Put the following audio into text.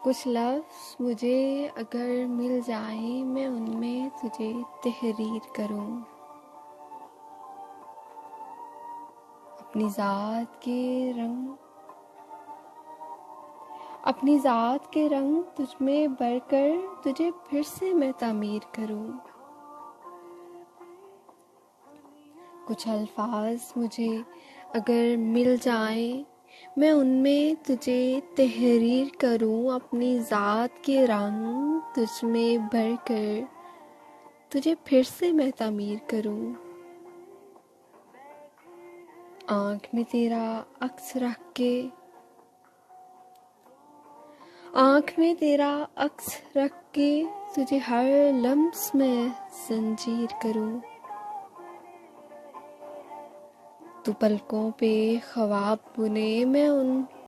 کچھ لفظ مجھے اگر مل جائیں میں ان میں تجھے تحریر کروں، اپنی ذات کے رنگ تجھ میں بھر کر تجھے پھر سے میں تعمیر کروں۔ کچھ الفاظ مجھے اگر مل جائیں میں ان میں تجھے تحریر کروں، اپنی ذات کے رنگ تجھ میں بھر کر تجھے پھر سے میں تعمیر کروں۔ آنکھ میں تیرا عکس رکھ کے تجھے ہر لمس میں زنجیر کروں۔ تو پلکوں پہ خواب بنے میں ان